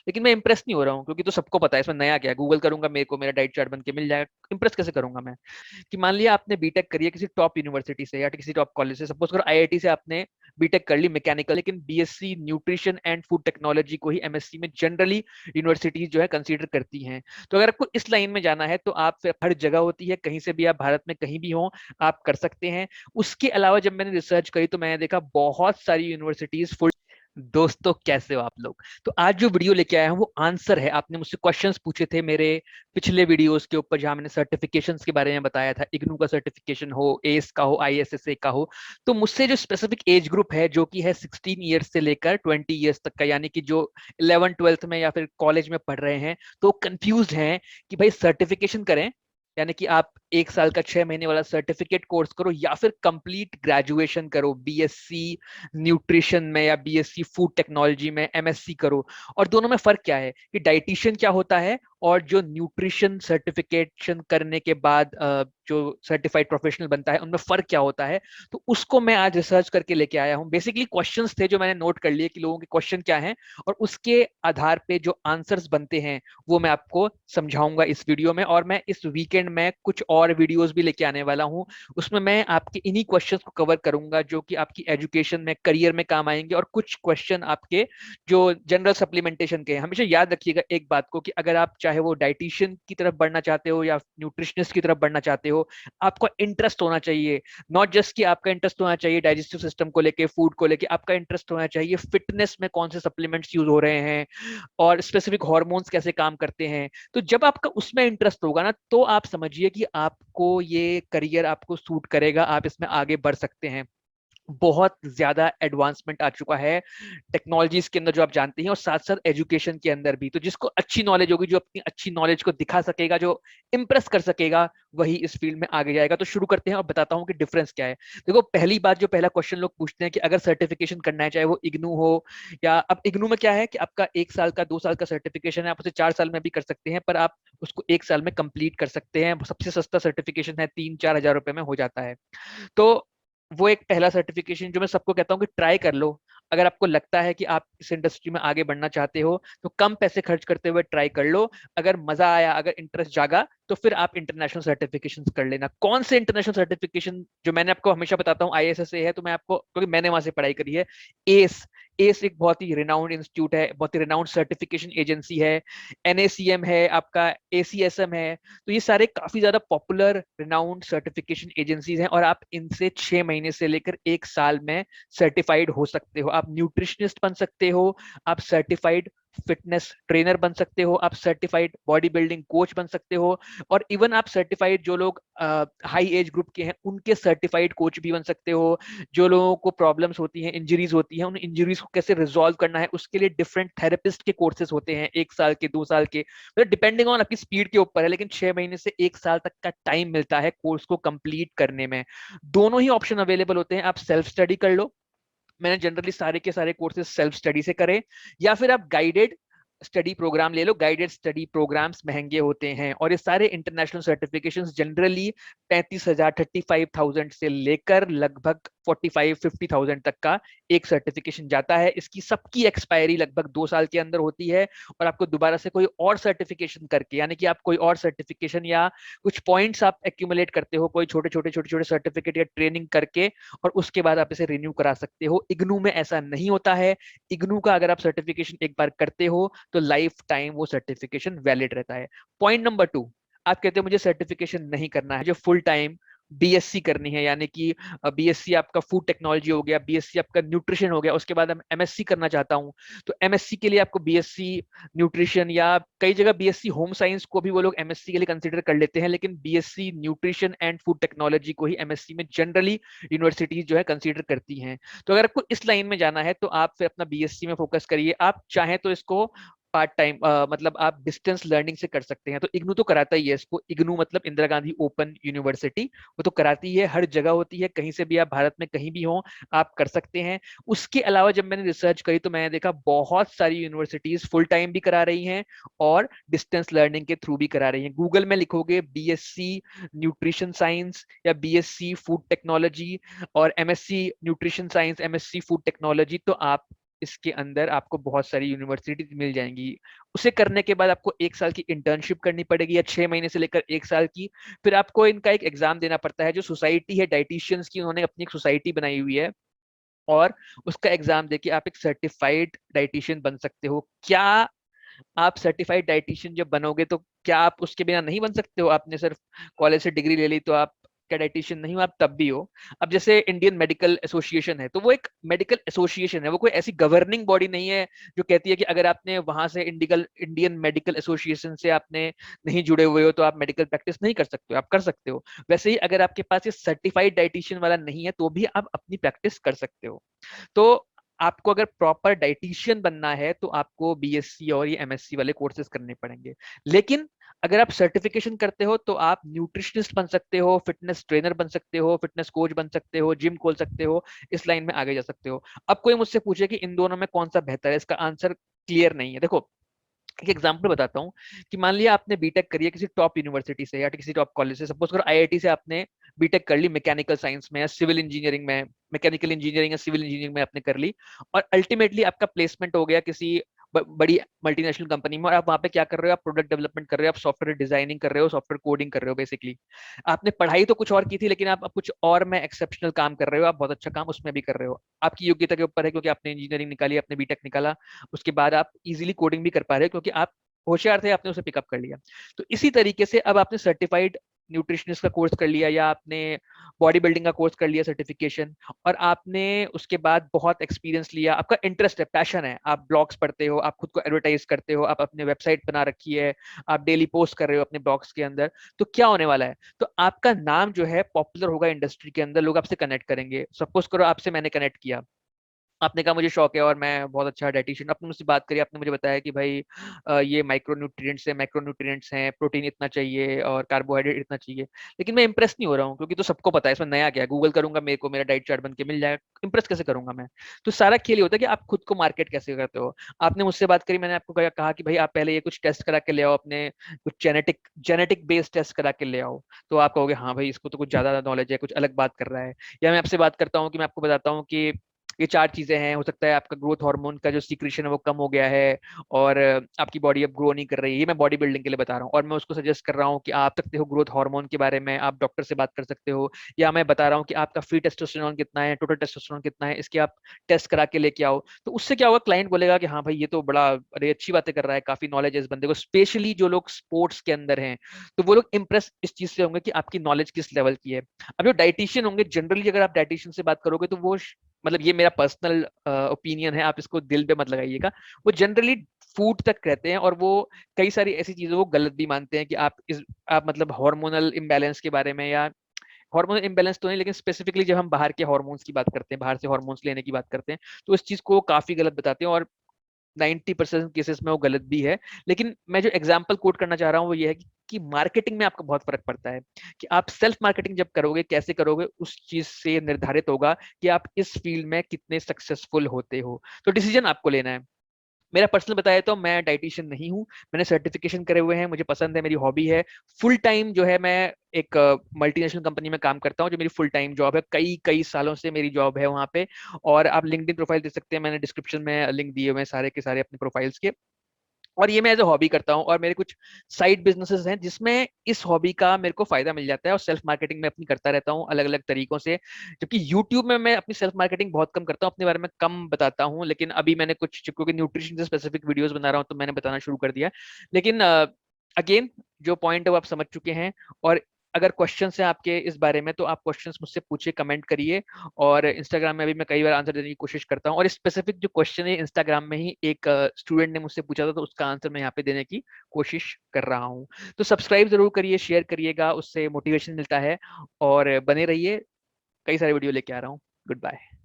लेकिन मैं इंप्रेस नहीं हो रहा हूँ, क्योंकि तो सबको पता है इसमें नया क्या है, गूगल करूंगा मेरे को मेरा डाइट चार्ट बन के मिल जाएगा, इंप्रेस कैसे करूंगा मैं? कि मान लिया आपने बीटेक करी है किसी टॉप यूनिवर्सिटी से या किसी टॉप कॉलेज से, सपोज करो आईआईटी से आपने बीटेक कर ली मैकेनिकल, लेकिन BSc nutrition and food technology को ही एमएससी में जनरली यूनिवर्सिटीज जो है कंसीडर करती हैं। तो अगर आपको इस लाइन में जाना है तो आप फिर हर जगह होती है, कहीं से भी आप भारत में कहीं भी हो आप कर सकते हैं। उसके अलावा जब मैंने रिसर्च करी तो मैंने देखा बहुत सारी यूनिवर्सिटीज फुल। दोस्तों कैसे हो आप लोग? तो आज जो वीडियो लेके आया हूं वो आंसर है, आपने मुझसे क्वेश्चंस पूछे थे मेरे पिछले वीडियोस के ऊपर, जहां मैंने सर्टिफिकेशंस के बारे में बताया था, इग्नू का सर्टिफिकेशन हो, एस का हो, आईएसएसए का हो। तो मुझसे जो स्पेसिफिक एज ग्रुप है जो कि है 16 ईयर्स से लेकर 20 ईयर्स तक का, यानी कि जो 11th 12th में या फिर कॉलेज में पढ़ रहे हैं, तो कंफ्यूज हैं कि भाई सर्टिफिकेशन करें, यानी कि आप 1 साल का 6 महीने वाला सर्टिफिकेट कोर्स करो, या फिर कंप्लीट ग्रेजुएशन करो बीएससी न्यूट्रिशन में या बीएससी फूड टेक्नोलॉजी में, एमएससी करो। और दोनों में फर्क क्या है कि डाइटिशियन क्या होता है, और जो न्यूट्रिशन सर्टिफिकेशन करने के बाद जो सर्टिफाइड प्रोफेशनल बनता है, उनमें फर्क क्या होता है। तो उसको मैं आज रिसर्च करके लेके आया हूँ। बेसिकली क्वेश्चंस थे जो मैंने नोट कर लिए कि लोगों के क्वेश्चन क्या हैं, और उसके आधार पे जो आंसर्स बनते हैं वो मैं आपको समझाऊंगा इस वीडियो में। और मैं इस वीकेंड में कुछ और वीडियोस भी लेके आने वाला हूँ, उसमें मैं आपके इन्हीं क्वेश्चंस को कवर करूंगा जो कि आपकी एजुकेशन में, करियर में काम आएंगे, और कुछ क्वेश्चन आपके जो जनरल सप्लीमेंटेशन के हैं। हमेशा याद रखिएगा एक बात को कि अगर आप चाहे वो डाइटिशियन की तरफ बढ़ना चाहते हो या न्यूट्रिशनिस्ट की तरफ बढ़ना चाहते हो, आपका इंटरेस्ट होना चाहिए। नॉट जस्ट कि आपका इंटरेस्ट होना चाहिए डाइजेस्टिव सिस्टम को लेके, फूड को लेके, आपका इंटरेस्ट होना चाहिए फिटनेस में कौन से सप्लीमेंट्स यूज हो रहे हैं और स्पेसिफिक हार्मोन्स कैसे काम करते हैं। तो जब आपका उसमें इंटरेस्ट होगा ना, तो आप समझिए कि आपको ये करियर आपको सूट करेगा, आप इसमें आगे बढ़ सकते हैं। बहुत ज्यादा एडवांसमेंट आ चुका है टेक्नोलॉजीज के अंदर, जो आप जानते हैं, और साथ साथ एजुकेशन के अंदर भी। तो जिसको अच्छी नॉलेज होगी, जो अपनी अच्छी नॉलेज को दिखा सकेगा, जो इंप्रेस कर सकेगा, वही इस फील्ड में आगे जाएगा। तो शुरू करते हैं और बताता हूं कि डिफरेंस क्या है। देखो, पहली बात, जो पहला क्वेश्चन लोग पूछते हैं कि अगर सर्टिफिकेशन करना है, चाहे वो इग्नू हो या, अब इग्नू में क्या है कि आपका 1 साल का 2 साल का सर्टिफिकेशन है, आप उसे 4 साल में भी कर सकते हैं, पर आप उसको 1 साल में कंप्लीट कर सकते हैं। सबसे सस्ता सर्टिफिकेशन है, 3-4 हजार रुपए में हो जाता है। तो वो एक पहला सर्टिफिकेशन जो मैं सबको कहता हूँ कि ट्राई कर लो। अगर आपको लगता है कि आप इस इंडस्ट्री में आगे बढ़ना चाहते हो, तो कम पैसे खर्च करते हुए ट्राई कर लो। अगर मजा आया, अगर इंटरेस्ट जागा, तो फिर आप इंटरनेशनल सर्टिफिकेशन कर लेना। कौन से इंटरनेशनल सर्टिफिकेशन जो मैंने आपको हमेशा बताता हूँ, आईएसएसए है, तो मैं आपको, क्योंकि मैंने वहां से पढ़ाई करी है। एस एस एक बहुत ही रिनाउंड इंस्टीट्यूट है, बहुत ही रिनाउंड सर्टिफिकेशन एजेंसी है। एनएसीएम है आपका, एसीएसएम है। तो ये सारे काफी ज्यादा पॉपुलर रिनाउंड सर्टिफिकेशन एजेंसीज हैं, और आप इनसे 6 महीने से लेकर 1 साल में सर्टिफाइड हो सकते हो। आप न्यूट्रिशनिस्ट बन सकते हो, आप सर्टिफाइड फिटनेस ट्रेनर बन सकते हो, आप सर्टिफाइड बॉडी बिल्डिंग कोच बन सकते हो, और इवन आप सर्टिफाइड, जो लोग हाई एज ग्रुप के हैं, उनके सर्टिफाइड कोच भी बन सकते हो। जो लोगों को प्रॉब्लम्स होती हैं, इंजरीज होती हैं, उन इंजरीज को कैसे रिजॉल्व करना है, उसके लिए डिफरेंट थेरेपिस्ट के कोर्सेज होते हैं, 1 साल के, 2 साल के, मतलब डिपेंडिंग ऑन आपकी स्पीड के ऊपर है। लेकिन 6 महीने से 1 साल तक का टाइम मिलता है कोर्स को कंप्लीट करने में। दोनों ही ऑप्शन अवेलेबल होते हैं। आप सेल्फ स्टडी कर लो, मैंने जनरली सारे के सारे कोर्सेज सेल्फ स्टडी से करे, या फिर आप गाइडेड स्टडी प्रोग्राम ले लो। गाइडेड स्टडी प्रोग्राम्स महंगे होते हैं, और ये सारे इंटरनेशनल सर्टिफिकेशंस जनरली 35,000, 35,000 से लेकर लगभग 45-50,000 तक का एक सर्टिफिकेशन जाता है। इसकी सबकी एक्सपायरी लगभग 2 साल के अंदर होती है, और आपको दोबारा से कोई और सर्टिफिकेशन करके, यानी कि आप कोई और सर्टिफिकेशन या कुछ पॉइंट्स आप एक्यूमुलेट करते हो, कोई छोटे छोटे छोटे छोटे सर्टिफिकेट या ट्रेनिंग करके, और उसके बाद आप इसे रिन्यू करा सकते हो। इग्नू में ऐसा नहीं होता है। इग्नू का अगर आप सर्टिफिकेशन एक बार करते हो, तो लाइफ टाइम वो सर्टिफिकेशन वैलिड रहता है। पॉइंट नंबर 2, आप कहते हो मुझे सर्टिफिकेशन नहीं करना है, जो फुल टाइम बीएससी करनी है, यानी कि बीएससी आपका फूड टेक्नोलॉजी हो गया, बीएससी आपका न्यूट्रिशन हो गया, उसके बाद हम एमएससी करना चाहता हूं। तो एमएससी के लिए आपको बीएससी न्यूट्रिशन, या कई जगह बीएससी होम साइंस को भी वो लोग एमएससी के लिए कंसिडर कर लेते हैं, लेकिन BSc nutrition and food technology को ही एमएससी में जनरली यूनिवर्सिटीज जो है कंसिडर करती हैं। तो अगर आपको इस लाइन में जाना है, तो आप फिर अपना बीएससी में फोकस करिए। आप चाहें तो इसको पार्ट टाइम, मतलब आप डिस्टेंस लर्निंग से कर सकते हैं। तो इग्नू तो कराता ही है इसको, इग्नू मतलब इंदिरा गांधी ओपन यूनिवर्सिटी, वो तो कराती है, हर जगह होती है, कहीं से भी आप भारत में कहीं भी हो आप कर सकते हैं। उसके अलावा जब मैंने रिसर्च करी तो मैंने देखा बहुत सारी यूनिवर्सिटीज फुल टाइम भी करा रही हैं और डिस्टेंस लर्निंग के थ्रू भी करा रही हैं। गूगल में लिखोगे बीएससी न्यूट्रिशन साइंस या बीएससी फूड टेक्नोलॉजी और MSc nutrition science, MSc food technology, तो आप इसके अंदर आपको बहुत सारी यूनिवर्सिटी मिल जाएंगी। उसे करने के बाद आपको 1 साल की इंटर्नशिप करनी पड़ेगी, या 6 महीने से लेकर 1 साल की। फिर आपको इनका एक एग्जाम देना पड़ता है। जो सोसाइटी है डाइटिशियंस की, उन्होंने अपनी एक सोसाइटी बनाई हुई है, और उसका एग्जाम देके आप एक सर्टिफाइड डाइटिशियन बन सकते हो। क्या आप सर्टिफाइड डाइटिशियन जब बनोगे तो क्या आप उसके बिना नहीं बन सकते हो? आपने सिर्फ कॉलेज से डिग्री ले ली तो आप क्या डाइटिशियन नहीं हो? आप तब भी हो। अब जैसे इंडियन मेडिकल एसोसिएशन है, तो वो एक मेडिकल एसोसिएशन है, वो कोई ऐसी गवर्निंग बॉडी नहीं है जो कहती है कि अगर आपने वहां से इंडियन मेडिकल एसोसिएशन से आपने नहीं जुड़े हुए हो तो आप मेडिकल प्रैक्टिस नहीं कर सकते हो। आप कर सकते हो। वैसे ही अगर आपके पास ये सर्टिफाइड डाइटिशियन वाला नहीं है तो भी आप अपनी प्रैक्टिस कर सकते हो। तो आपको अगर प्रॉपर डाइटिशियन बनना है तो आपको बीएससी और ये एमएससी वाले कोर्सेज करने पड़ेंगे। लेकिन अगर आप सर्टिफिकेशन करते हो तो आप न्यूट्रिशनिस्ट बन सकते हो, फिटनेस ट्रेनर बन सकते हो, फिटनेस कोच बन सकते हो, जिम खोल सकते हो, इस लाइन में आगे जा सकते हो। अब कोई मुझसे पूछे कि इन दोनों में कौन सा बेहतर है, इसका आंसर क्लियर नहीं है। देखो, एक एग्जांपल बताता हूँ कि मान लिया आपने बीटेक करी है किसी टॉप यूनिवर्सिटी से या किसी टॉप कॉलेज से। सपोज करो आईआईटी से आपने बीटेक कर ली मैकेनिकल साइंस में या सिविल इंजीनियरिंग में, मैकेनिकल इंजीनियरिंग या सिविल इंजीनियरिंग में आपने कर ली, और अल्टीमेटली आपका प्लेसमेंट हो गया किसी बड़ी मल्टीनेशनल कंपनी में, और आप वहां पे क्या कर रहे हो? आप प्रोडक्ट डेवलपमेंट कर रहे हो, आप सॉफ्टवेयर डिजाइनिंग कर रहे हो, सॉफ्टवेयर कोडिंग कर रहे हो। बेसिकली आपने पढ़ाई तो कुछ और की थी, लेकिन आप अब कुछ और में एक्सेप्शनल काम कर रहे हो, आप बहुत अच्छा काम उसमें भी कर रहे हो। आपकी योग्यता के ऊपर है, क्योंकि आपने इंजीनियरिंग निकाली, आपने बीटेक निकाला, उसके बाद आप इजीली कोडिंग भी कर पा रहे हो क्योंकि आप होशियार थे, आपने उसे पिकअप कर लिया। तो इसी तरीके से अब आपने सर्टिफाइड न्यूट्रिशनिस्ट का कोर्स कर लिया, या आपने बॉडी बिल्डिंग का कोर्स कर लिया सर्टिफिकेशन, और आपने उसके बाद बहुत एक्सपीरियंस लिया, आपका इंटरेस्ट है, पैशन है, आप ब्लॉग्स पढ़ते हो, आप खुद को एडवर्टाइज करते हो, आप अपने वेबसाइट बना रखी है, आप डेली पोस्ट कर रहे हो अपने ब्लॉग्स के अंदर, तो क्या होने वाला है? तो आपका नाम जो है पॉपुलर होगा इंडस्ट्री के अंदर, लोग आपसे कनेक्ट करेंगे। सपोज करो आपसे मैंने कनेक्ट किया, आपने कहा मुझे शौक है और मैं बहुत अच्छा डाइटिशियन, आपने मुझसे बात करी, आपने मुझे बताया कि भाई ये माइक्रो न्यूट्रिएंट्स हैं, प्रोटीन इतना चाहिए और कार्बोहाइड्रेट इतना चाहिए। लेकिन मैं इंप्रेस नहीं हो रहा हूँ, क्योंकि तो सबको पता है, इसमें नया क्या है? गूगल करूंगा, मेरे को मेरा डाइट चार्ट बन के मिल जाएगा, इंप्रेस कैसे करूंगा मैं? तो सारा खेल ये होता है कि आप खुद को मार्केट कैसे करते हो। आपने मुझसे बात करी, मैंने आपको कहा कि भाई आप पहले ये कुछ टेस्ट करा के ले आओ, अपने कुछ जेनेटिक बेस्ड टेस्ट करा के ले आओ। तो आप कहोगे हाँ भाई इसको तो कुछ ज्यादा नॉलेज है, कुछ अलग बात कर रहा है। या मैं आपसे बात करता हूँ कि मैं आपको बताता हूँ कि ये 4 चीजें हैं, हो सकता है आपका ग्रोथ हार्मोन का जो सीक्रेशन है वो कम हो गया है, और आपकी बॉडी अब ग्रो नहीं कर रही है। ये मैं बॉडी बिल्डिंग के लिए बता रहा हूँ, और मैं उसको सजेस्ट कर रहा हूँ कि आप सकते हो ग्रोथ हार्मोन के बारे में आप डॉक्टर से बात कर सकते हो। या मैं बता रहा हूँ कि आपका फ्री टेस्टोस्टेरोन कितना है, टोटल टेस्टोस्टेरोन कितना है, इसके आप टेस्ट करा के लेके आओ। तो उससे क्या होगा, क्लाइंट बोलेगा कि हाँ भाई ये तो बड़ा, अरे अच्छी बातें कर रहा है, काफी नॉलेज है इस बंदे को। स्पेशली जो लोग स्पोर्ट्स के अंदर हैं, तो वो लोग इंप्रेस इस चीज से होंगे कि आपकी नॉलेज किस लेवल की है। अब जो डाइटिशियन होंगे, जनरली अगर आप डाइटिशियन से बात करोगे तो वो मतलब ये मेरा पर्सनल ओपिनियन है, आप इसको दिल पे मत लगाइएगा, वो जनरली फूड तक रहते हैं, और वो कई सारी ऐसी चीजों को गलत भी मानते हैं कि आप मतलब हार्मोनल इम्बैलेंस के बारे में, या हार्मोनल इम्बैलेंस तो नहीं, लेकिन स्पेसिफिकली जब हम बाहर के हार्मोन्स की बात करते हैं, बाहर से हार्मोन्स लेने की बात करते हैं, तो इस चीज को काफी गलत बताते हैं, और 90% केसेस में वो गलत भी है। लेकिन मैं जो एग्जाम्पल कोट करना चाह रहा हूँ वो ये है कि मार्केटिंग में आपको बहुत फर्क पड़ता है, कि आप सेल्फ मार्केटिंग जब करोगे, कैसे करोगे, उस चीज से निर्धारित होगा कि आप इस फील्ड में कितने सक्सेसफुल होते हो। तो डिसीजन आपको लेना है। मेरा पर्सनल बताया तो मैं डाइटिशियन नहीं हूँ, मैंने सर्टिफिकेशन करे हुए हैं, मुझे पसंद है, मेरी हॉबी है। फुल टाइम जो है, मैं एक मल्टीनेशनल कंपनी में काम करता हूँ, जो मेरी फुल टाइम जॉब है, कई कई सालों से मेरी जॉब है वहाँ पे। और आप लिंक्डइन प्रोफाइल देख सकते हैं, मैंने डिस्क्रिप्शन में लिंक दिए हुए हैं सारे के सारे अपने प्रोफाइल्स के। और ये मैं एज ए हॉबी करता हूँ, और मेरे कुछ साइड बिजनेसेस हैं जिसमें इस हॉबी का मेरे को फायदा मिल जाता है, और सेल्फ मार्केटिंग में अपनी करता रहता हूँ अलग अलग तरीकों से। जबकि यूट्यूब में मैं अपनी सेल्फ मार्केटिंग बहुत कम करता हूँ, अपने बारे में कम बताता हूँ, लेकिन अभी मैंने कुछ, क्योंकि न्यूट्रिशन से स्पेसिफिक वीडियोस बना रहा हूँ, तो मैंने बताना शुरू कर दिया। लेकिन अगेन जो पॉइंट है वो आप समझ चुके हैं। और अगर क्वेश्चंस हैं आपके इस बारे में, तो आप क्वेश्चंस मुझसे पूछिए, कमेंट करिए। और इंस्टाग्राम में अभी मैं कई बार आंसर देने की कोशिश करता हूँ, और स्पेसिफिक जो क्वेश्चन है इंस्टाग्राम में ही एक स्टूडेंट ने मुझसे पूछा था, तो उसका आंसर मैं यहाँ पे देने की कोशिश कर रहा हूँ। तो सब्सक्राइब जरूर करिए, शेयर करिएगा, उससे मोटिवेशन मिलता है। और बने रहिए, कई सारे वीडियो लेके आ रहा हूँ। Good bye.